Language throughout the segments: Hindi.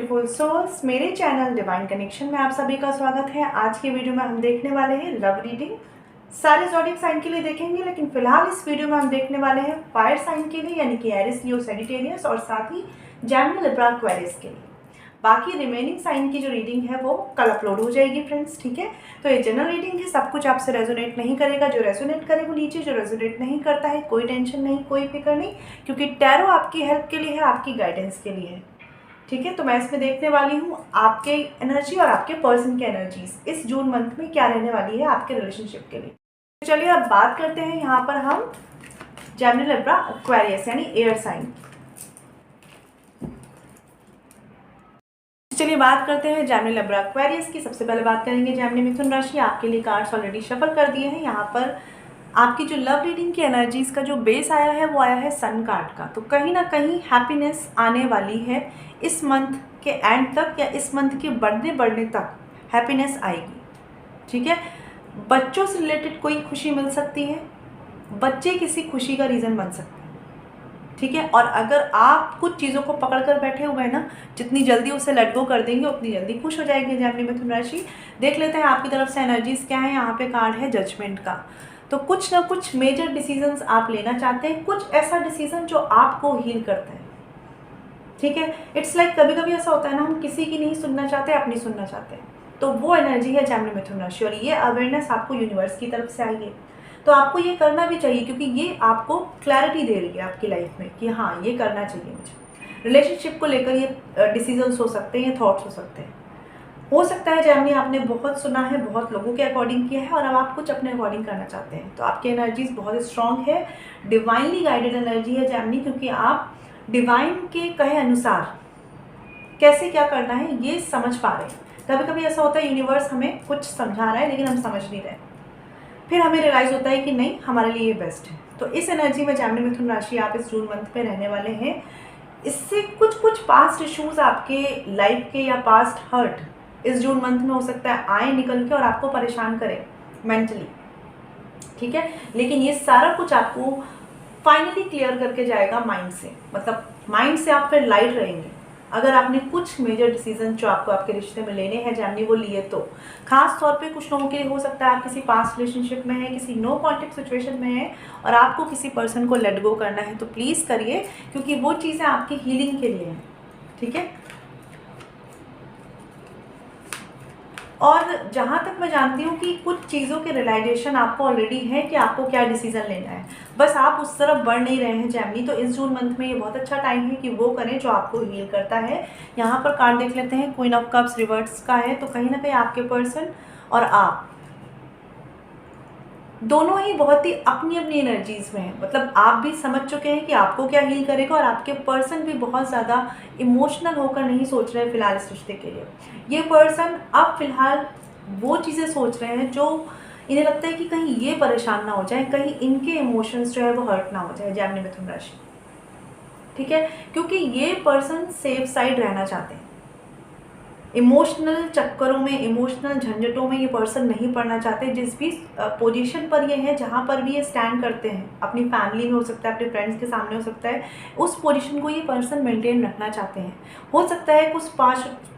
ब्यूटीफुल सोल्स, मेरे चैनल डिवाइन कनेक्शन में आप सभी का स्वागत है। आज की वीडियो में हम देखने वाले हैं लव रीडिंग। सारे ज़ोडिएक साइन के लिए देखेंगे, लेकिन फिलहाल इस वीडियो में हम देखने वाले हैं फायर साइन के लिए, यानी कि एरिस, लियो, सैजिटेरियस और साथ ही जेमिनी, लिब्रा, एक्वेरियस के लिए। बाकी रिमेनिंग साइन की जो रीडिंग है वो कल अपलोड हो जाएगी फ्रेंड्स, ठीक है। तो ये जनरल रीडिंग है, सब कुछ आपसे रेजोनेट नहीं करेगा। जो रेजोनेट करे वो लीजिए, जो रेजोनेट नहीं करता है कोई टेंशन नहीं, कोई फिक्र नहीं, क्योंकि टैरो आपकी हेल्प के लिए है, आपकी गाइडेंस के लिए है, ठीक है। तो मैं इसमें देखने वाली हूँ आपके एनर्जी और आपके पर्सन की एनर्जीज इस जून मंथ में क्या रहने वाली है आपके रिलेशनशिप के लिए। तो चलिए अब बात करते हैं यहाँ पर हम जेमिनी, लिब्रा, एक्वेरियस यानी एयर साइन। चलिए बात करते हैं जेमिनी, लिब्रा, एक्वेरियस की। सबसे पहले बात करेंगे जेमिनी, मिथुन राशि। आपके लिए कार्ड्स ऑलरेडी शफल कर दिए हैं। यहाँ पर आपकी जो लव रीडिंग की एनर्जीज का जो बेस आया है वो आया है सन कार्ड का। तो कहीं ना कहीं हैप्पीनेस आने वाली है इस मंथ के एंड तक, या इस मंथ के बढ़ने तक हैप्पीनेस आएगी, ठीक है। बच्चों से रिलेटेड कोई खुशी मिल सकती है, बच्चे किसी खुशी का रीज़न बन सकते हैं, ठीक है। और अगर आप कुछ चीज़ों को पकड़ कर बैठे हुए हैं ना, जितनी जल्दी उसे लेट गो कर देंगे उतनी जल्दी खुश हो जाएंगे जेमिनी, मिथुन राशि। देख लेते हैं आपकी तरफ से एनर्जीज क्या है। यहाँ पे कार्ड है जजमेंट का। तो कुछ ना कुछ मेजर डिसीजंस आप लेना चाहते हैं, कुछ ऐसा डिसीजन जो आपको हील करता है, ठीक है। इट्स लाइक कभी कभी ऐसा होता है ना, हम किसी की नहीं सुनना चाहते, अपनी सुनना चाहते हैं। तो वो एनर्जी है जेमिनी, मिथुन राशि। और ये अवेयरनेस आपको यूनिवर्स की तरफ से आई है, तो आपको ये करना भी चाहिए, क्योंकि ये आपको क्लैरिटी दे रही है आपकी लाइफ में कि हाँ ये करना चाहिए मुझे। रिलेशनशिप को लेकर ये डिसीजंस हो सकते हैं, ये थॉट्स हो सकते हैं। हो सकता है जेमिनी आपने बहुत सुना है, बहुत लोगों के अकॉर्डिंग किया है, और अब आप कुछ अपने अकॉर्डिंग करना चाहते हैं। तो आपकी एनर्जीज बहुत स्ट्रांग है, डिवाइनली गाइडेड एनर्जी है जेमिनी, क्योंकि आप डिवाइन के कहे अनुसार कैसे क्या करना है ये समझ पा रहे हैं। कभी कभी ऐसा होता है यूनिवर्स हमें कुछ समझा रहा है लेकिन हम समझ नहीं रहे, फिर हमें रियलाइज होता है कि नहीं हमारे लिए ये बेस्ट है। तो इस एनर्जी में जेमिनी, मिथुन राशि आप इस जून मंथ में रहने वाले हैं। इससे कुछ पास्ट इश्यूज आपके लाइफ के या पास्ट हर्ट इस जून मंथ में हो सकता है आए निकल के और आपको परेशान करें मेंटली, ठीक है। लेकिन ये सारा कुछ आपको फाइनली क्लियर करके जाएगा माइंड से, मतलब माइंड से आप फिर लाइट रहेंगे अगर आपने कुछ मेजर डिसीजन जो आपको आपके रिश्ते में लेने हैं जेमिनी वो लिए। तो खास तौर पे कुछ लोगों के लिए हो सकता है आप किसी पास्ट रिलेशनशिप में हैं, किसी नो कॉन्टेक्ट सिचुएशन में हैं और आपको किसी पर्सन को लेट गो करना है। तो प्लीज़ करिए, क्योंकि वो चीज़ें आपकी हीलिंग के लिए हैं, ठीक है। और जहाँ तक मैं जानती हूँ कि कुछ चीज़ों के रियलाइजेशन आपको ऑलरेडी है कि आपको क्या डिसीजन लेना है, बस आप उस तरफ बढ़ नहीं रहे हैं जेमिनी। तो इस जून मंथ में ये बहुत अच्छा टाइम है कि वो करें जो आपको हील करता है। यहाँ पर कार्ड देख लेते हैं, क्वीन ऑफ कप्स रिवर्स का है। तो कहीं ना कहीं आपके पर्सन और आप दोनों ही बहुत ही अपनी अपनी एनर्जीज में हैं, मतलब आप भी समझ चुके हैं कि आपको क्या हील करेगा, और आपके पर्सन भी बहुत ज़्यादा इमोशनल होकर नहीं सोच रहे हैं फिलहाल इस रिश्ते के लिए। ये पर्सन अब फिलहाल वो चीज़ें सोच रहे हैं जो इन्हें लगता है कि कहीं ये परेशान ना हो जाए, कहीं इनके इमोशंस जो है वो हर्ट ना हो जाए जेमिनी, मिथुन राशि, ठीक है। क्योंकि ये पर्सन सेफ साइड रहना चाहते हैं, इमोशनल चक्करों में, इमोशनल झंझटों में ये पर्सन नहीं पड़ना चाहते। जिस भी पोजीशन पर ये है, जहाँ पर भी ये स्टैंड करते हैं, अपनी फैमिली में हो सकता है, अपने फ्रेंड्स के सामने हो सकता है, उस पोजीशन को ये पर्सन मेंटेन रखना चाहते हैं। हो सकता है कुछ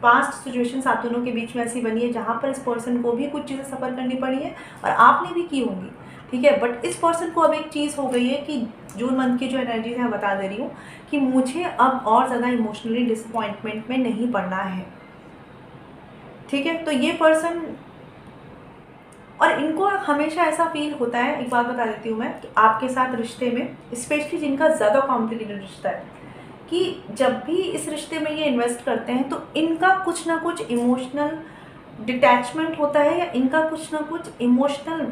पास्ट सिचुएशंस आप दोनों के बीच में ऐसी बनी है जहाँ पर इस पर्सन को भी कुछ चीज़ें सफ़र करनी पड़ी है और आपने भी की होंगी, ठीक है। बट इस पर्सन को अब एक चीज़ हो गई है कि जून मंथ की जो एनर्जीज है बता दे रही हूँ कि मुझे अब और ज़्यादा इमोशनली डिसअपॉइंटमेंट में नहीं पड़ना है, ठीक है। तो ये पर्सन और इनको हमेशा ऐसा फील होता है, एक बात बता देती हूँ मैं, कि आपके साथ रिश्ते में स्पेशली जिनका ज़्यादा कॉम्प्लिकेटेड रिश्ता है, कि जब भी इस रिश्ते में ये इन्वेस्ट करते हैं तो इनका कुछ ना कुछ इमोशनल डिटैचमेंट होता है, या इनका कुछ ना कुछ इमोशनल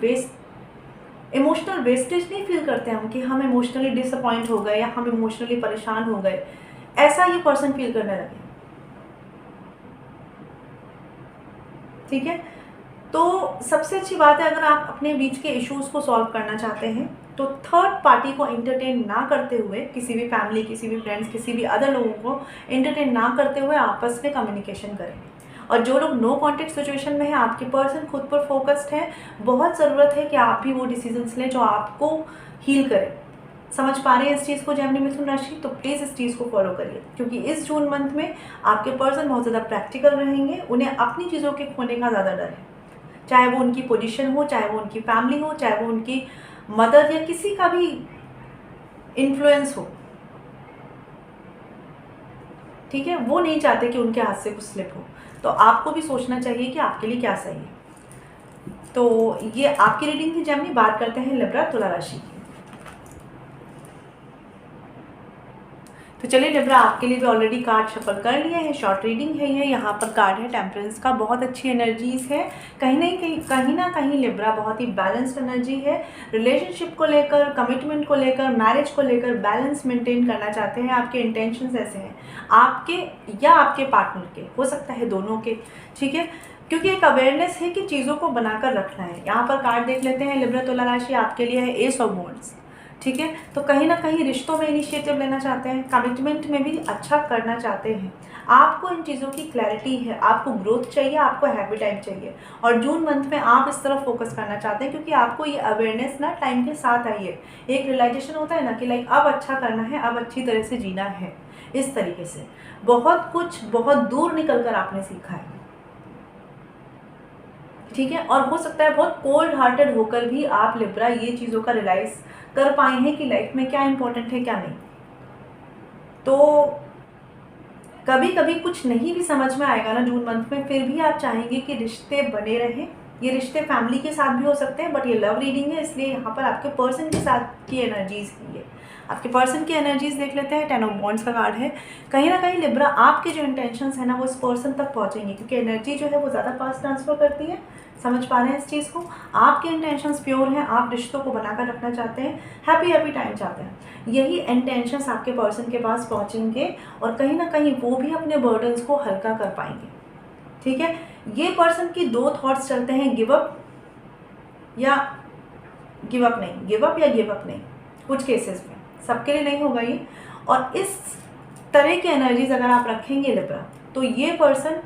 वेस्टेज नहीं फील करते हम कि हम इमोशनली डिसअपॉइंट हो गए या हम इमोशनली परेशान हो गए, ऐसा ये पर्सन फील करने लगे, ठीक है। तो सबसे अच्छी बात है, अगर आप अपने बीच के इश्यूज़ को सॉल्व करना चाहते हैं तो थर्ड पार्टी को एंटरटेन ना करते हुए, किसी भी फैमिली, किसी भी फ्रेंड्स, किसी भी अदर लोगों को एंटरटेन ना करते हुए आपस में कम्युनिकेशन करें। और जो लोग नो कॉन्टेक्ट सिचुएशन में हैं, आपके पर्सन खुद पर फोकस्ड है, बहुत ज़रूरत है कि आप भी वो डिसीजंस लें जो आपको हील करें। समझ पा रहे हैं इस चीज़ को जेमिनी मिथुन राशि? तो प्लीज़ इस चीज़ को फॉलो करिए, क्योंकि इस जून मंथ में आपके पर्सन बहुत ज़्यादा प्रैक्टिकल रहेंगे। उन्हें अपनी चीज़ों के खोने का ज़्यादा डर है, चाहे वो उनकी पोजीशन हो, चाहे वो उनकी फैमिली हो, चाहे वो उनकी मदर या किसी का भी इन्फ्लुएंस हो। ठीक है, वो नहीं चाहते कि उनके हाथ से कुछ स्लिप हो। तो आपको भी सोचना चाहिए कि आपके लिए क्या सही है। तो ये आपकी रीडिंग थी जेमिनी। बात करते हैं लिब्रा तुला राशि की। तो चलिए लिब्रा, आपके लिए भी ऑलरेडी कार्ड शफल कर लिए हैं, शॉर्ट रीडिंग है ये। यहाँ पर कार्ड है टेम्परेंस का, बहुत अच्छी एनर्जीज है। कहीं ना कहीं लिब्रा बहुत ही बैलेंस्ड एनर्जी है। रिलेशनशिप को लेकर, कमिटमेंट को लेकर, मैरिज को लेकर बैलेंस मेंटेन करना चाहते हैं। आपके इंटेंशंस ऐसे हैं, आपके या आपके पार्टनर के, हो सकता है दोनों के। ठीक है, क्योंकि एक अवेयरनेस है कि चीज़ों को बनाकर रखना है। यहाँ पर कार्ड देख लेते हैं लिब्रा तुला राशि, आपके लिए है एस ऑफ वॉन्ड्स। ठीक है, तो कहीं ना कहीं रिश्तों में इनिशिएटिव लेना चाहते हैं, कमिटमेंट में भी अच्छा करना चाहते हैं। आपको इन चीज़ों की क्लैरिटी है, आपको ग्रोथ चाहिए, आपको हैप्पी टाइम चाहिए। और जून मंथ में आप इस तरफ फोकस करना चाहते हैं, क्योंकि आपको ये अवेयरनेस ना टाइम के साथ आई है। एक रियलाइजेशन होता है ना कि लाइक अब अच्छा करना है, अब अच्छी तरह से जीना है। इस तरीके से बहुत कुछ बहुत दूर निकल कर आपने सीखा है। ठीक है, और हो सकता है बहुत कोल्ड हार्टेड होकर भी आप लिब्रा ये चीज़ों का रियलाइज कर पाए हैं कि लाइफ में क्या इंपॉर्टेंट है क्या नहीं। तो कभी कभी कुछ नहीं भी समझ में आएगा ना जून मंथ में, फिर भी आप चाहेंगे कि रिश्ते बने रहें। ये रिश्ते फैमिली के साथ भी हो सकते हैं, बट ये लव रीडिंग है, इसलिए यहाँ पर आपके पर्सन के साथ की एनर्जीज की है। आपके पर्सन की एनर्जीज देख लेते हैं। 10 ऑफ वॉन्ड्स का कार्ड है। कहीं ना कहीं लिब्रा, आपके जो इंटेंशंस है ना वो इस पर्सन तक पहुँचेंगे, क्योंकि एनर्जी जो है वो ज़्यादा फास्ट ट्रांसफर करती है। समझ पा रहे हैं इस चीज़ को? आपके इंटेंशंस प्योर हैं, आप रिश्तों को बनाकर रखना चाहते हैं, हैप्पी टाइम चाहते हैं। यही इंटेंशंस आपके पर्सन के पास पहुंचेंगे और कहीं ना कहीं वो भी अपने बर्डन्स को हल्का कर पाएंगे। ठीक है, ये पर्सन की दो थॉट्स चलते हैं, गिव अप या गिव अप नहीं, गिव अप या गिव अप नहीं। कुछ केसेस में, सबके लिए नहीं होगा ये। और इस तरह की एनर्जीज अगर आप रखेंगे लिब्रा, तो ये पर्सन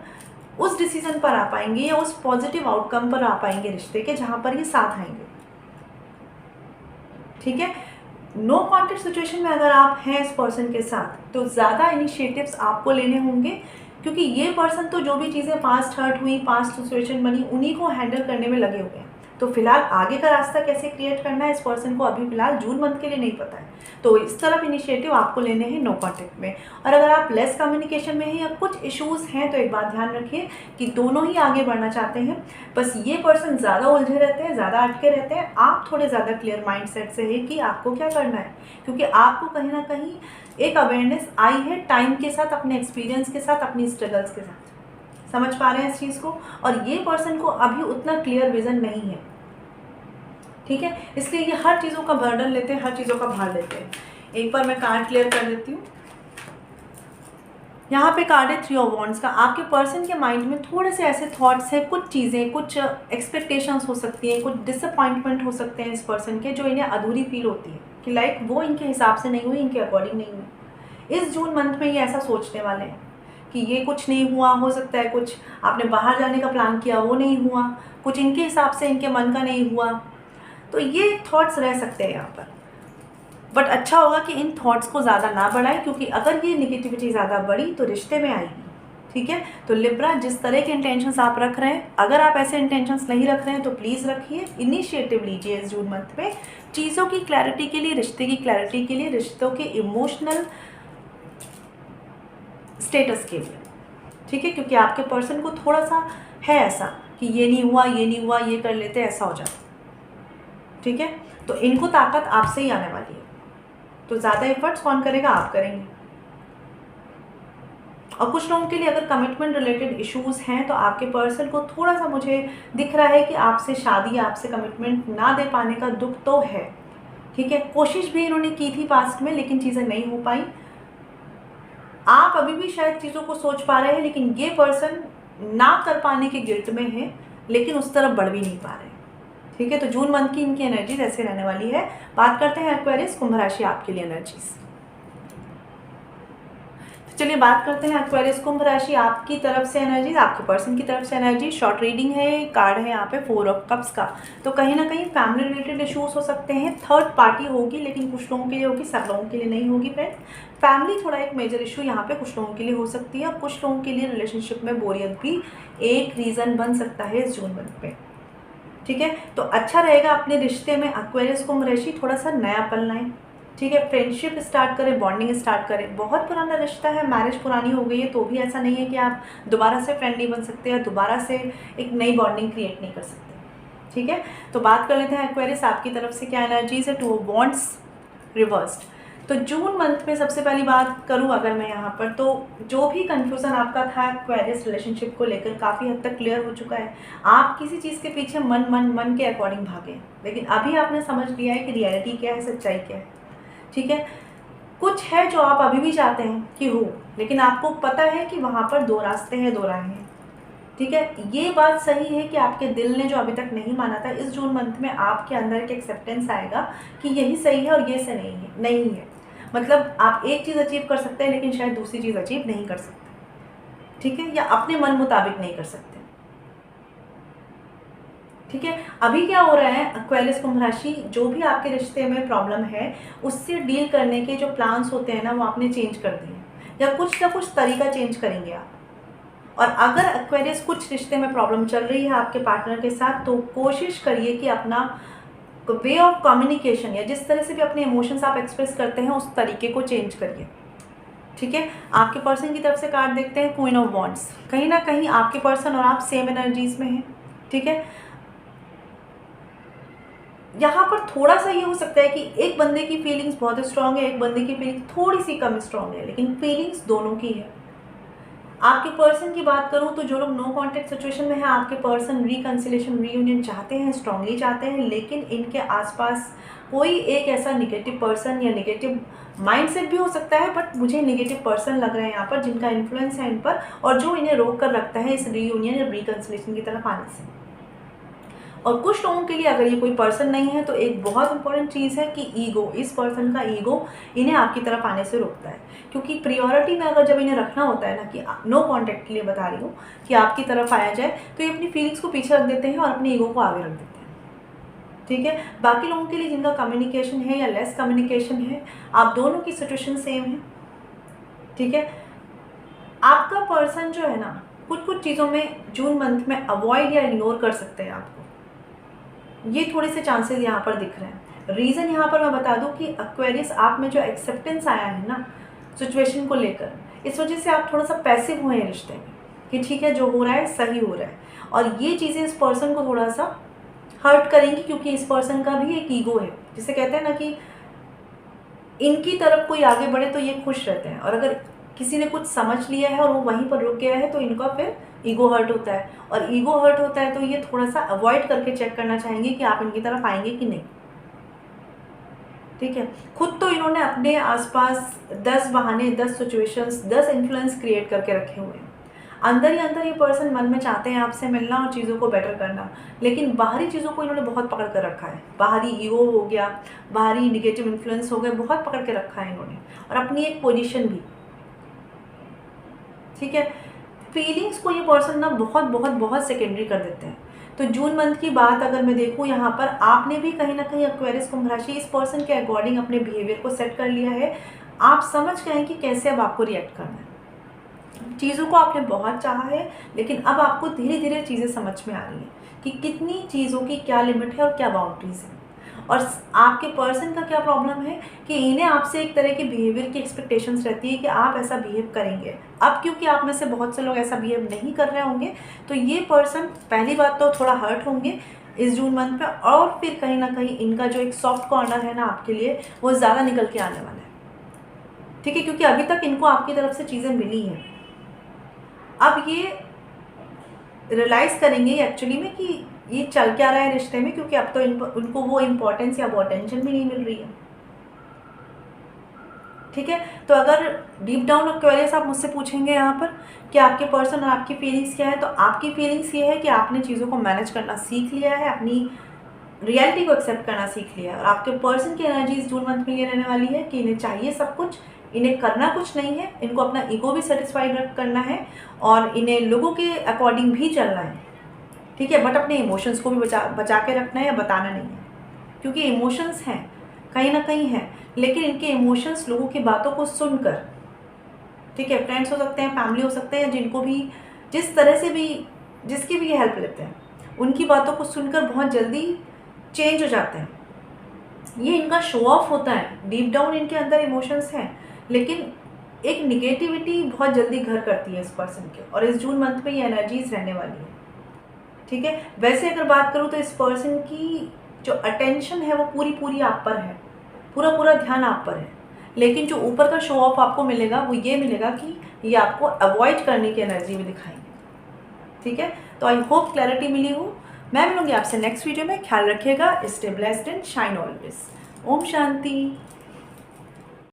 उस डिसीजन पर आ पाएंगे या उस पॉजिटिव आउटकम पर आ पाएंगे रिश्ते के, जहां पर ये साथ आएंगे। ठीक है, नो कॉन्टेक्ट सिचुएशन में अगर आप हैं इस पर्सन के साथ, तो ज़्यादा इनिशिएटिव्स आपको लेने होंगे, क्योंकि ये पर्सन तो जो भी चीज़ें पास्ट हर्ट हुई, पास्ट सिचुएशन बनी, उन्हीं को हैंडल करने में लगे हुए हैं। तो फिलहाल आगे का रास्ता कैसे क्रिएट करना है इस पर्सन को अभी फिलहाल जून मंथ के लिए नहीं पता है। तो इस तरफ इनिशिएटिव आपको लेने हैं नो कॉन्टेक्ट में। और अगर आप लेस कम्युनिकेशन में हैं या कुछ इश्यूज हैं, तो एक बात ध्यान रखिए कि दोनों ही आगे बढ़ना चाहते हैं, बस ये पर्सन ज़्यादा उलझे रहते हैं, ज़्यादा अटके रहते हैं। आप थोड़े ज़्यादा क्लियर माइंड सेट से है कि आपको क्या करना है, क्योंकि आपको कहीं ना कहीं एक अवेयरनेस आई है टाइम के साथ, अपने एक्सपीरियंस के साथ, अपनी स्ट्रगल्स के साथ। समझ पा रहे हैं इस चीज़ को? और ये पर्सन को अभी उतना क्लियर विजन नहीं है। ठीक है, इसलिए ये हर चीज़ों का बर्डन लेते हैं, हर चीज़ों का भार लेते हैं। एक बार मैं कार्ड क्लियर कर देती हूँ। यहाँ पे कार्ड है 3 ऑफ वॉन्ड्स का। आपके पर्सन के माइंड में थोड़े से ऐसे थॉट्स हैं, कुछ चीज़ें, कुछ एक्सपेक्टेशंस हो सकती हैं, कुछ डिसअपॉइंटमेंट हो सकते हैं इस पर्सन के, जो इन्हें अधूरी फील होती है कि लाइक वो इनके हिसाब से नहीं हुई, इनके अकॉर्डिंग नहीं हुई। इस जून मंथ में ये ऐसा सोचने वाले हैं कि ये कुछ नहीं हुआ। हो सकता है कुछ आपने बाहर जाने का प्लान किया, वो नहीं हुआ, कुछ इनके हिसाब से, इनके मन का नहीं हुआ। तो ये थॉट्स रह सकते हैं यहाँ पर, बट अच्छा होगा कि इन थॉट्स को ज़्यादा ना बढ़ाएं, क्योंकि अगर ये निगेटिविटी ज़्यादा बढ़ी तो रिश्ते में आएगी। ठीक है, तो लिब्रा, जिस तरह के इंटेंशंस आप रख रहे हैं, अगर आप ऐसे इंटेंशंस नहीं रख रहे हैं तो प्लीज़ रखिए, इनिशिएटिव लीजिए इस जून मंथ में चीज़ों की क्लैरिटी के लिए, रिश्ते की क्लैरिटी के लिए, रिश्तों के इमोशनल स्टेटस के लिए। ठीक है, क्योंकि आपके पर्सन को थोड़ा सा है ऐसा कि ये नहीं हुआ, ये नहीं हुआ, ये कर लेते, ऐसा हो जाता। ठीक है, तो इनको ताकत आपसे ही आने वाली है। तो ज़्यादा एफर्ट्स कौन करेगा? आप करेंगे। और कुछ लोगों के लिए अगर कमिटमेंट रिलेटेड इश्यूज हैं, तो आपके पर्सन को थोड़ा सा मुझे दिख रहा है कि आपसे शादी, आपसे कमिटमेंट ना दे पाने का दुख तो है। ठीक है, कोशिश भी इन्होंने की थी पास्ट में, लेकिन चीज़ें नहीं हो पाई। आप अभी भी शायद चीज़ों को सोच पा रहे हैं, लेकिन ये पर्सन ना कर पाने के गिल्ट में है, लेकिन उस तरफ बढ़ भी नहीं पा रहे। ठीक है, तो जून मंथ की इनकी एनर्जीज ऐसे रहने वाली है। बात करते हैं एक्वेरियस, कुंभ राशि, आपके लिए एनर्जीज। चलिए बात करते हैं एक्वेरियस कुंभ राशि आपकी तरफ से एनर्जी, आपके पर्सन की तरफ से एनर्जी। शॉर्ट रीडिंग है, कार्ड है यहाँ पे 4 ऑफ कप्स का। तो कहीं ना कहीं फैमिली रिलेटेड इश्यूज हो सकते हैं, थर्ड पार्टी होगी, लेकिन कुछ लोगों के लिए होगी, सब लोगों के लिए नहीं होगी फ्रेंड। फैमिली थोड़ा एक मेजर इशू यहाँ पे कुछ लोगों के लिए हो सकती है, और कुछ लोगों के लिए रिलेशनशिप में बोरियत भी एक रीज़न बन सकता है इस जून मंथ में। ठीक है, तो अच्छा रहेगा अपने रिश्ते में एक्वेरियस कुंभ राशि थोड़ा सा नयापन लाएं। ठीक है, फ्रेंडशिप स्टार्ट करें, बॉन्डिंग स्टार्ट करें। बहुत पुराना रिश्ता है, मैरिज पुरानी हो गई है, तो भी ऐसा नहीं है कि आप दोबारा से फ्रेंड नहीं बन सकते या दोबारा से एक नई बॉन्डिंग क्रिएट नहीं कर सकते। ठीक है, तो बात कर लेते हैं एक्वेरियस आपकी तरफ से क्या एनर्जीज है। 2 ऑफ वॉन्ड्स रिवर्स्ड। तो जून मंथ में सबसे पहली बात करूं अगर मैं यहाँ पर, तो जो भी कंफ्यूजन आपका था एक्वेरियस रिलेशनशिप को लेकर काफ़ी हद तक क्लियर हो चुका है। आप किसी चीज़ के पीछे मन के अकॉर्डिंग भागे, लेकिन अभी आपने समझ लिया है कि रियलिटी क्या है, सच्चाई क्या है। ठीक है, कुछ है जो आप अभी भी चाहते हैं कि हो, लेकिन आपको पता है कि वहाँ पर 2 रास्ते हैं, 2 राहें हैं। ठीक है, ये बात सही है कि आपके दिल ने जो अभी तक नहीं माना था, इस जून मंथ में आपके अंदर एक एक्सेप्टेंस आएगा कि यही सही है और ये से नहीं है। मतलब आप एक चीज़ अचीव कर सकते हैं, लेकिन शायद दूसरी चीज़ अचीव नहीं कर सकते। ठीक है, या अपने मन मुताबिक नहीं कर सकते। ठीक है, अभी क्या हो रहा है एक्वेरियस कुंभ राशि, जो भी आपके रिश्ते में प्रॉब्लम है उससे डील करने के जो प्लान्स होते हैं ना, वो आपने चेंज कर दिए, या कुछ ना कुछ तरीका चेंज करेंगे आप। और अगर एक्वेरियस कुछ रिश्ते में प्रॉब्लम चल रही है आपके पार्टनर के साथ, तो कोशिश करिए कि अपना वे ऑफ कम्युनिकेशन या जिस तरह से भी अपने इमोशंस आप एक्सप्रेस करते हैं उस तरीके को चेंज करिए। ठीक है, आपके पर्सन की तरफ से कार्ड देखते हैं क्वीन ऑफ वॉन्ड्स। कहीं ना कहीं आपके पर्सन और आप सेम एनर्जीज में हैं। ठीक है, यहाँ पर थोड़ा सा ये हो सकता है कि एक बंदे की फीलिंग्स बहुत स्ट्रांग है, एक बंदे की फीलिंग्स थोड़ी सी कम स्ट्रांग है, लेकिन फीलिंग्स दोनों की है। आपके पर्सन की बात करूँ तो जो लोग नो कॉन्टेक्ट सिचुएशन में है, आपके पर्सन रिकंसिलेशन रीयूनियन चाहते हैं, स्ट्रांगली चाहते हैं, लेकिन इनके आसपास कोई एक ऐसा निगेटिव पर्सन या निगेटिव माइंडसेट भी हो सकता है, बट मुझे निगेटिव पर्सन लग रहे हैं यहाँ पर जिनका इन्फ्लुएंस है इन पर, और जो इन्हें रोक कर रखता है इस रीयूनियन या रिकंसिलेशन की तरफ आने से। और कुछ लोगों के लिए अगर ये कोई पर्सन नहीं है, तो एक बहुत इंपॉर्टेंट चीज़ है कि ईगो, इस पर्सन का ईगो इन्हें आपकी तरफ आने से रोकता है। क्योंकि प्रायोरिटी में अगर जब इन्हें रखना होता है ना, कि नो कॉन्टैक्ट के लिए बता रही हूँ कि आपकी तरफ आया जाए, तो ये अपनी फीलिंग्स को पीछे रख देते हैं और अपने ईगो को आगे रख देते हैं। ठीक है, बाकी लोगों के लिए जिनका कम्युनिकेशन है या लेस कम्युनिकेशन है, आप दोनों की सिचुएशन सेम है। ठीक है, आपका पर्सन जो है ना, कुछ चीज़ों में जून मंथ में अवॉइड या इग्नोर कर सकते हैं आपको, ये थोड़े से चांसेस यहाँ पर दिख रहे हैं। रीज़न यहाँ पर मैं बता दूँ कि एक्वेरियस आप में जो एक्सेप्टेंस आया है ना सिचुएशन को लेकर, इस वजह से आप थोड़ा सा पैसिव हुए हैं रिश्ते में कि ठीक है जो हो रहा है सही हो रहा है, और ये चीज़ें इस पर्सन को थोड़ा सा हर्ट करेंगी, क्योंकि इस पर्सन का भी एक ईगो है। जिसे कहते हैं ना कि इनकी तरफ कोई आगे बढ़े तो ये खुश रहते हैं, और अगर किसी ने कुछ समझ लिया है और वो वहीं पर रुक गया है तो इनका फिर ईगो हर्ट होता है, और ईगो हर्ट होता है तो ये थोड़ा सा अवॉइड करके चेक करना चाहेंगे कि आप इनकी तरफ आएंगे कि नहीं। ठीक है, खुद तो इन्होंने अपने आसपास 10 बहाने, 10 सिचुएशंस, 10 इन्फ्लुएंस क्रिएट करके रखे हुए हैं। अंदर ही अंदर ये पर्सन मन में चाहते हैं आपसे मिलना और चीज़ों को बेटर करना, लेकिन बाहरी चीज़ों को इन्होंने बहुत पकड़ कर रखा है। बाहरी ईगो हो गया, बाहरी निगेटिव इन्फ्लुएंस हो गए, बहुत पकड़ के रखा है इन्होंने, और अपनी एक पोजीशन भी। ठीक है, फीलिंग्स को ये पर्सन ना बहुत बहुत बहुत सेकेंडरी कर देते हैं। तो जून मंथ की बात अगर मैं देखूँ यहाँ पर, आपने भी कहीं ना कहीं एक्वेरियस कुंभ राशि इस पर्सन के अकॉर्डिंग अपने बिहेवियर को सेट कर लिया है। आप समझ गए हैं कि कैसे अब आपको रिएक्ट करना है। चीज़ों को आपने बहुत चाहा है, लेकिन अब आपको धीरे धीरे चीज़ें समझ में आ रही हैं कि कितनी चीज़ों की क्या लिमिट है और क्या बाउंड्रीज है। और आपके पर्सन का क्या प्रॉब्लम है कि इन्हें आपसे एक तरह के बिहेवियर की एक्सपेक्टेशंस रहती है कि आप ऐसा बिहेव करेंगे। अब क्योंकि आप में से बहुत से लोग ऐसा बिहेव नहीं कर रहे होंगे, तो ये पर्सन पहली बात तो थोड़ा हर्ट होंगे इस जून मंथ पे, और फिर कहीं ना कहीं इनका जो एक सॉफ्ट कॉर्नर है ना आपके लिए, वो ज़्यादा निकल के आने वाला है। ठीक है, क्योंकि अभी तक इनको आपकी तरफ से चीज़ें मिली हैं। अब ये रियलाइज़ करेंगे एक्चुअली में कि ये चल क्या रहा है रिश्ते में, क्योंकि अब तो उनको वो इम्पोर्टेंस या वो अटेंशन भी नहीं मिल रही है। ठीक है, तो अगर डीप डाउन एक्वेरियस आप मुझसे पूछेंगे यहाँ पर कि आपके पर्सन और आपकी फीलिंग्स क्या है, तो आपकी फीलिंग्स ये है कि आपने चीज़ों को मैनेज करना सीख लिया है, अपनी रियलिटी को एक्सेप्ट करना सीख लिया है। और आपके पर्सन की एनर्जी इस जून मंथ में ये रहने वाली है कि इन्हें चाहिए सब कुछ, इन्हें करना कुछ नहीं है, इनको अपना ईगो भी सेटिस्फाइड करना है और इन्हें लोगों के अकॉर्डिंग भी चलना है, ठीक है। बट अपने इमोशंस को भी बचा के रखना है या बताना नहीं है, क्योंकि इमोशंस हैं कहीं ना कहीं हैं, लेकिन इनके इमोशंस लोगों की बातों को सुनकर, ठीक है, फ्रेंड्स हो सकते हैं, फैमिली हो सकते हैं, जिनको भी जिस तरह से भी जिसकी भी हेल्प लेते हैं, उनकी बातों को सुनकर बहुत जल्दी चेंज हो जाते हैं। ये इनका शो ऑफ होता है, डीप डाउन इनके अंदर इमोशंस हैं, लेकिन एक निगेटिविटी बहुत जल्दी घर करती है इस पर्सन के, और इस जून मंथ में ये एनर्जीज रहने वाली है, ठीक है। वैसे अगर बात करूँ तो इस पर्सन की जो अटेंशन है वो पूरी पूरी आप पर है, पूरा पूरा ध्यान आप पर है, लेकिन जो ऊपर का शो ऑफ आपको मिलेगा वो ये मिलेगा कि ये आपको अवॉइड करने की एनर्जी में दिखाएंगे, ठीक है। तो आई होप क्लैरिटी मिली हो। मैं मिलूंगी आपसे नेक्स्ट वीडियो में। ख्याल रखिएगा, stay blessed and shine always. ओम शांति।